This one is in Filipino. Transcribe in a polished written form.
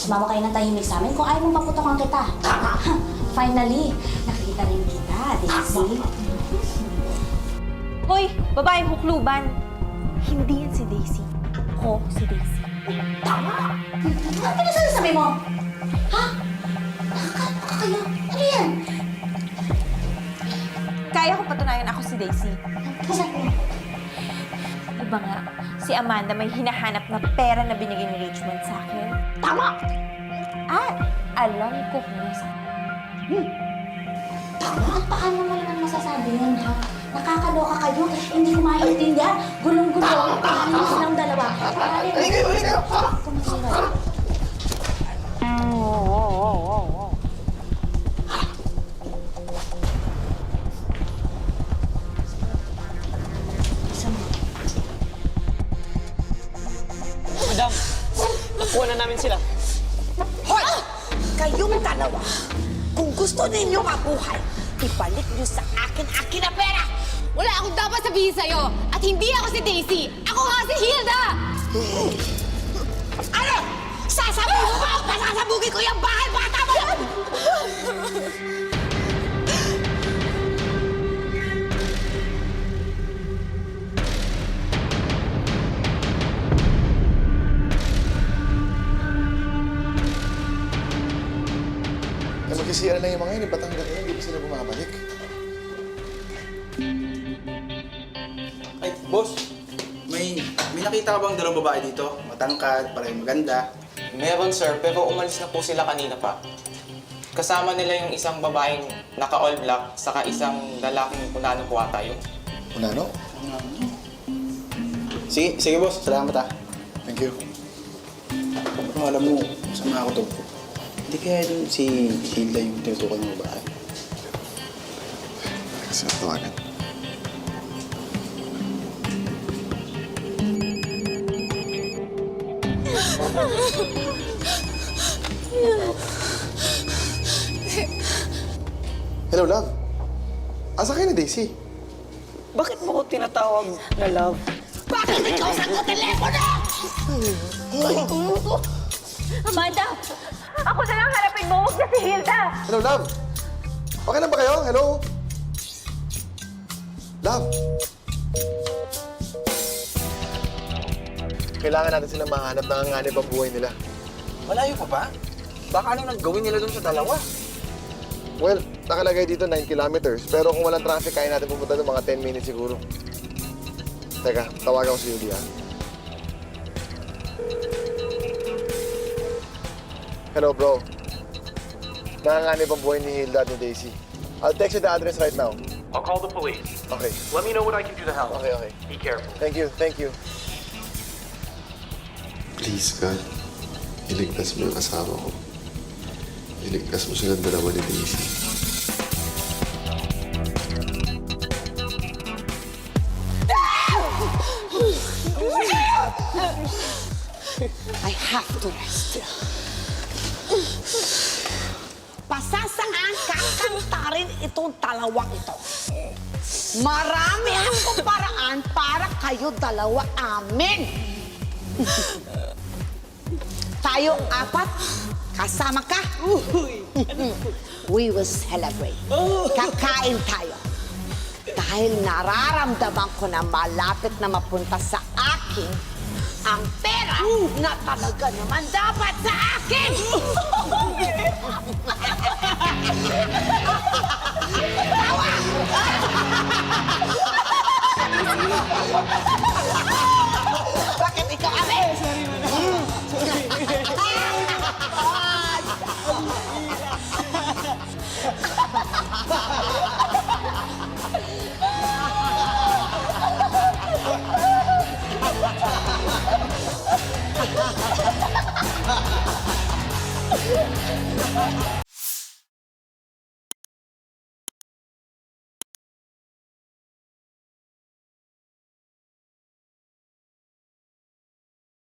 Sumama kayo ng tahimik sa amin kung ayaw mong paputokan kita. Tama! Finally, nakikita rin kita, Daisy. Hoy, babaeng hukluban. Hindi yan si Daisy. Ako si Daisy. Tama! Ano pinasasabi mo? Ha? Nakakaloka kayo. Ano yan? Kaya ko patunayan ako si Daisy. Kasabi mo. Iba nga, si Amanda may hinahanap na pera na binigay ni Richmond sa akin. Tama! At alam ko kung nasaan. Tama? At paano mo naman masasabi yun, ha? Nakakaloka kayo. Hindi ko maintindihan. Gulong-gulong. Paano mo silang dalawa? Kumasira. Madam, nakuha na namin sila. Hoy! Kayong dalawa, kung gusto ninyo mabuhay, ibalik niyo sa akin na pera! Wala akong dapat sabihin sa'yo. At hindi ako si Daisy. Ako nga si Hilda! Ano? Sasabihin mo ba? Pasasabugin ko yung bahay bata mo yan! Eh, magkisira lang yung mga yun. Ba't hanggang ngayon, hindi pa sila bumabalik? Ay, boss. May nakita ka bang dalawang babae dito? Matangkad, parang maganda. Meron, sir, pero umalis na po sila kanina pa. Kasama nila yung isang babaeng naka-all black, saka isang lalaking punano po ata yun. Unano? Sige boss. Salamat ah. Thank you. Pero alam mo, masama ako to. Hindi kaya dun si Hilda yung tinutukoy ng babae. Kasi natawagan. Hello, love. Asa kayo ni Daisy? Bakit mo ko tinatawag na love? Bakit ikaw sa ko telepono? Amanda! Ako na lang harapin mo, huwag na si Hilda! Hello, love. Okay na ba kayo? Hello? Love. Kailangan natin silang mahanap ng anganib ang buhay nila. Malayo pa ba? Baka anong naggawin nila dun sa dalawa? Well, nakalagay dito 9 kilometers. Pero kung walang traffic, kaya natin pumunta doon mga 10 minutes siguro. Teka, tawagan ko si Julia. Hello, bro. Nanganganib ang buhay ni Hilda at ni Daisy. I'll text you the address right now. I'll call the police. Okay. Let me know what I can do to help. Okay, okay. Be careful. Thank you, thank you. Please, God. Iligtas mo yung asawa ko. Iligtas mo silang dalawa ni Daisy. I have to rest. Pasasaan kakantarin itong dalawang ito. Marami akong paraan para kayo dalawa amin. Tayo apat, kasama ka. We will celebrate. Kakain tayo. Dahil nararamdaman ko na malapit na mapunta sa akin ang pera na talaga naman dapat sa akin! Tawa! Bakit ikaw kami?